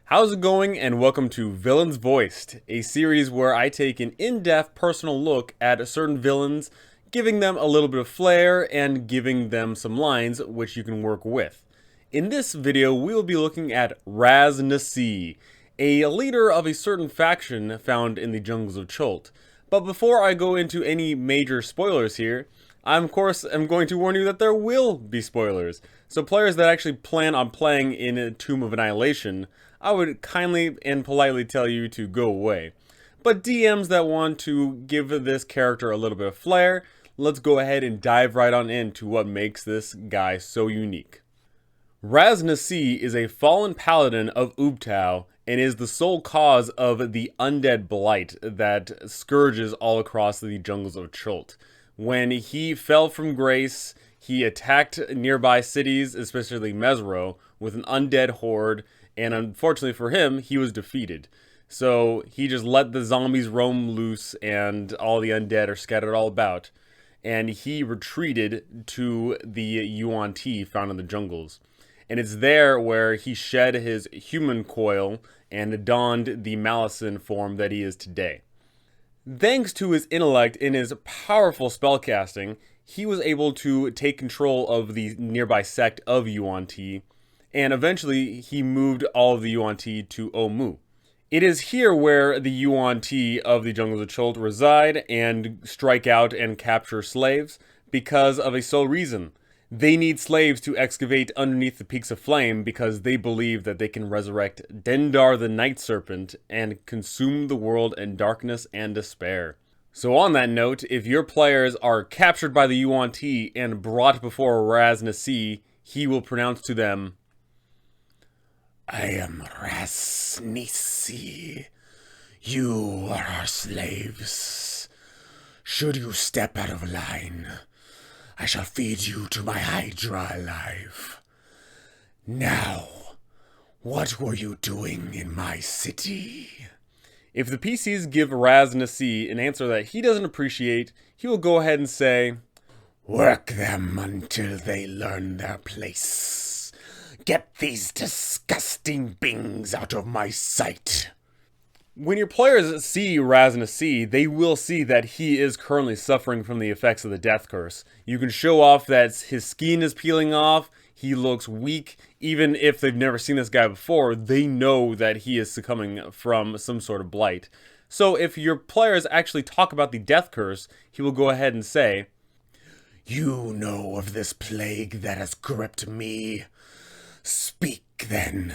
How's it going, and welcome to Villains Voiced, a series where I take an in-depth personal look at certain villains, giving them a little bit of flair and giving them some lines which you can work with. In this video, we will be looking at Ras Nsi, a leader of a certain faction found in the jungles of Chult. But before I go into any major spoilers here, I of course am going to warn you that there will be spoilers. So players that actually plan on playing in a Tomb of Annihilation, I would kindly and politely tell you to go away. But DMs that want to give this character a little bit of flair, let's go ahead and dive right on into what makes this guy so unique. Ras Nsi is a fallen paladin of Ubtao and is the sole cause of the Undead blight that scourges all across the jungles of Chult. When he fell from grace, he attacked nearby cities, especially Mesro, with an undead horde, and unfortunately for him, he was defeated. So he just let the zombies roam loose, and all the undead are scattered all about. And he retreated to the Yuan-Ti found in the jungles. And it's there where he shed his human coil and donned the Malison form that he is today. Thanks to his intellect and his powerful spellcasting, he was able to take control of the nearby sect of Yuan-Ti, and eventually he moved all of the Yuan-Ti to Omu. It is here where the Yuan-Ti of the jungles of Chult reside and strike out and capture slaves because of a sole reason. They need slaves to excavate underneath the peaks of flame because they believe that they can resurrect Dendar the Night Serpent and consume the world in darkness and despair. So on that note, if your players are captured by the Yuan-Ti and brought before Ras Nsi, he will pronounce to them, "I am Ras Nsi. You are our slaves. Should you step out of line, I shall feed you to my Hydra alive. Now, what were you doing in my city?" If the PCs give Ras Nsi an answer that he doesn't appreciate, he will go ahead and say, "Work them until they learn their place. Get these disgusting beings out of my sight." When your players see Ras Nsi, they will see that he is currently suffering from the effects of the death curse. You can show off that his skin is peeling off, he looks weak. Even if they've never seen this guy before, they know that he is succumbing from some sort of blight. So if your players actually talk about the death curse, he will go ahead and say, "You know of this plague that has gripped me. Speak then.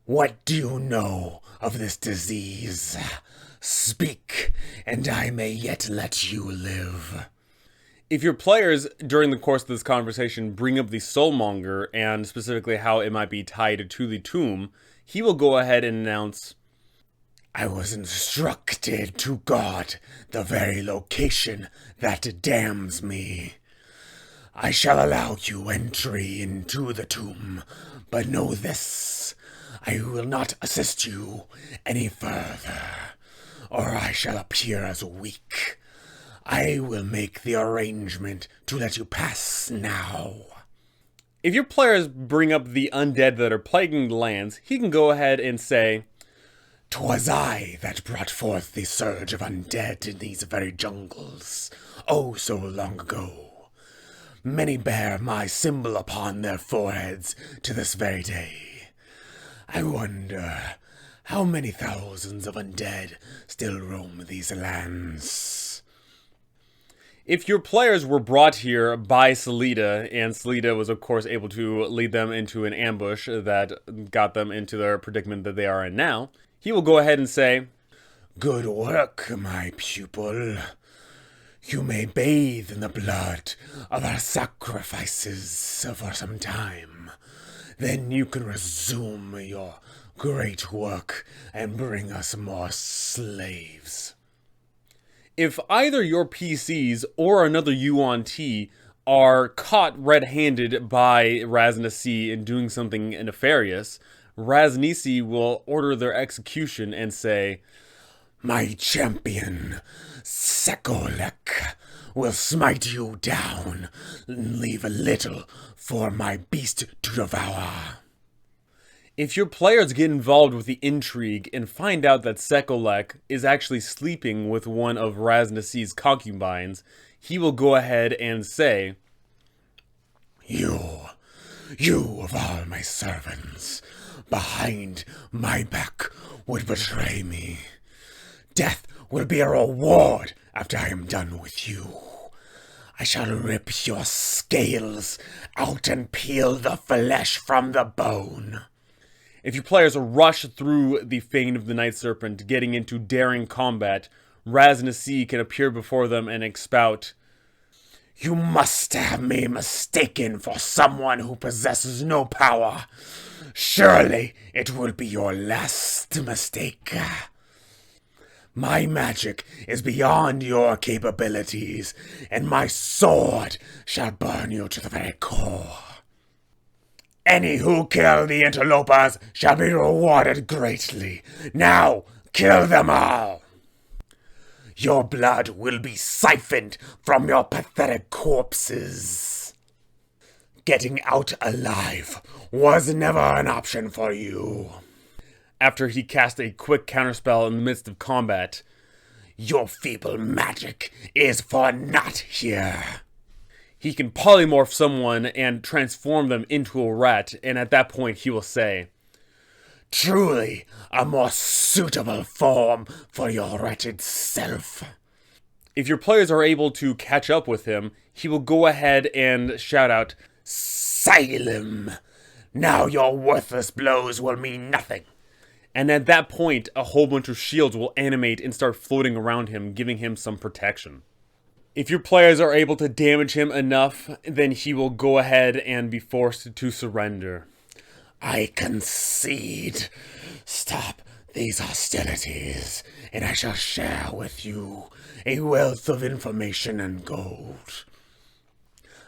What do you know of this disease? Speak, and I may yet let you live." If your players, during the course of this conversation, bring up the Soulmonger, and specifically how it might be tied to the tomb, he will go ahead and announce, "I was instructed to guard the very location that damns me. I shall allow you entry into the tomb, but know this. I will not assist you any further, or I shall appear as weak. I will make the arrangement to let you pass now." If your players bring up the undead that are plaguing the lands, he can go ahead and say, "'Twas I that brought forth the surge of undead in these very jungles, oh so long ago. Many bear my symbol upon their foreheads to this very day. I wonder how many thousands of undead still roam these lands." If your players were brought here by Salida, and Salida was of course able to lead them into an ambush that got them into their predicament that they are in now, he will go ahead and say, "Good work, my pupil. You may bathe in the blood of our sacrifices for some time. Then you can resume your great work and bring us more slaves." If either your PCs or another Yuan-Ti are caught red-handed by Ras Nsi in doing something nefarious, Ras Nsi will order their execution and say, "My champion, Sekolek, will smite you down and leave a little for my beast to devour." If your players get involved with the intrigue and find out that Sekolek is actually sleeping with one of Ras Nsi's concubines, he will go ahead and say, You of all my servants, behind my back would betray me. Death will be a reward after I am done with you. I shall rip your scales out and peel the flesh from the bone. If your players rush through the Fane of the Night Serpent, getting into daring combat, Ras Nsi can appear before them and expout, You must have me mistaken for someone who possesses no power. Surely it will be your last mistake. My magic is beyond your capabilities, and my sword shall burn you to the very core. Any who kill the interlopers shall be rewarded greatly. Now, kill them all! Your blood will be siphoned from your pathetic corpses. Getting out alive was never an option for you. After he cast a quick counterspell in the midst of combat, Your feeble magic is for naught here. He can polymorph someone and transform them into a rat, and at that point he will say, Truly a more suitable form for your wretched self. If your players are able to catch up with him, he will go ahead and shout out, Ssilum! Now your worthless blows will mean nothing. And at that point, a whole bunch of shields will animate and start floating around him, giving him some protection. If your players are able to damage him enough, then he will go ahead and be forced to surrender. I concede. Stop these hostilities, and I shall share with you a wealth of information and gold.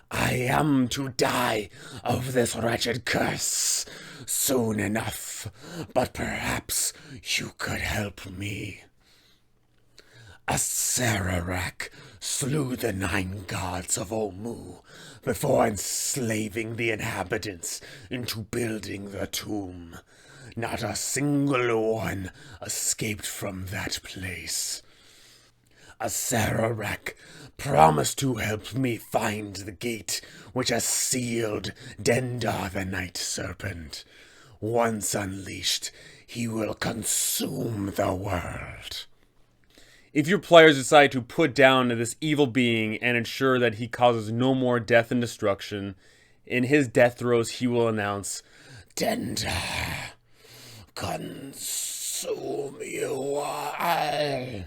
I am to die of this wretched curse soon enough, but perhaps you could help me. Acererak slew the 9 gods of Omu before enslaving the inhabitants into building the tomb. Not a single one escaped from that place. Acererak promised to help me find the gate which has sealed Dendar the Night Serpent. Once unleashed, he will consume the world. If your players decide to put down this evil being and ensure that he causes no more death and destruction, in his death throes he will announce, Dendar, consume you all.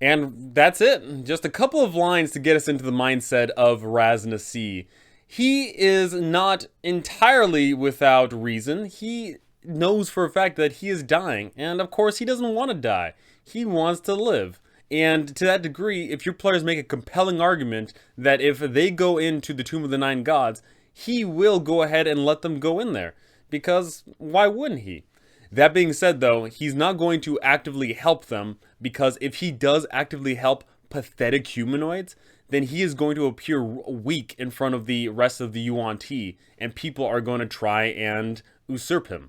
And that's it. Just a couple of lines to get us into the mindset of Ras Nsi. He is not entirely without reason. He knows for a fact that he is dying, and of course he doesn't want to die. He wants to live. And to that degree, if your players make a compelling argument that if they go into the Tomb of the 9 Gods, he will go ahead and let them go in there. Because why wouldn't he? That being said, though, he's not going to actively help them, because if he does actively help pathetic humanoids, then he is going to appear weak in front of the rest of the Yuan-Ti, and people are going to try and usurp him.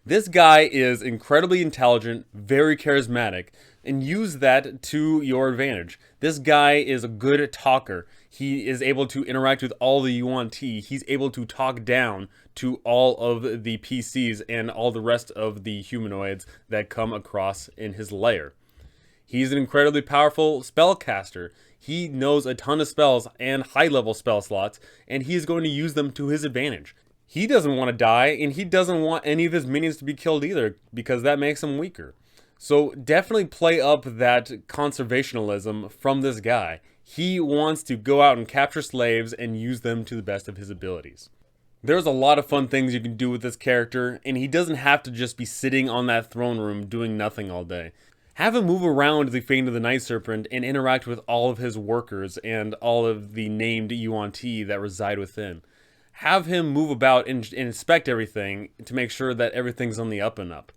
This guy is incredibly intelligent, very charismatic, and use that to your advantage. This guy is a good talker. He is able to interact with all the Yuan-Ti. He's able to talk down to all of the PCs and all the rest of the humanoids that come across in his lair. He's an incredibly powerful spellcaster. He knows a ton of spells and high-level spell slots, and he is going to use them to his advantage. He doesn't want to die, and he doesn't want any of his minions to be killed either, because that makes him weaker. So definitely play up that conservationalism from this guy. He wants to go out and capture slaves and use them to the best of his abilities. There's a lot of fun things you can do with this character, and he doesn't have to just be sitting on that throne room doing nothing all day. Have him move around the Fane of the Night Serpent and interact with all of his workers and all of the named Yuan-Ti that reside within. Have him move about and inspect everything to make sure that everything's on the up and up.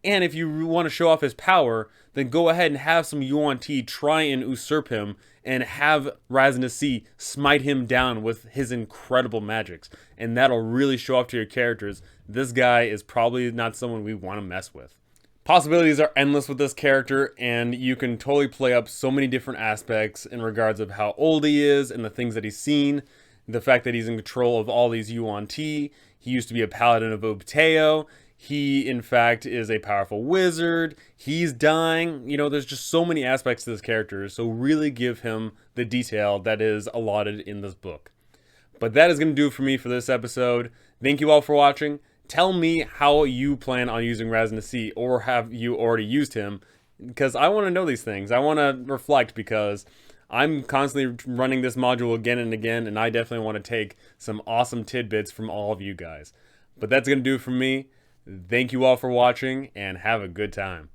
And if you want to show off his power, then go ahead and have some Yuan-Ti try and usurp him and have Ras Nsi smite him down with his incredible magics. And that'll really show off to your characters this guy is probably not someone we want to mess with. Possibilities are endless with this character, and you can totally play up so many different aspects in regards of how old he is and the things that he's seen, the fact that he's in control of all these Yuan-Ti. He used to be a paladin of Obteo. He, in fact, is a powerful wizard. He's dying. You know, there's just so many aspects to this character, so really give him the detail that is allotted in this book. But that is going to do it for me for this episode. Thank you all for watching. Tell me how you plan on using Ras Nsi, or have you already used him? Because I want to know these things. I want to reflect, because I'm constantly running this module again and again, and I definitely want to take some awesome tidbits from all of you guys. But that's going to do it for me. Thank you all for watching, and have a good time.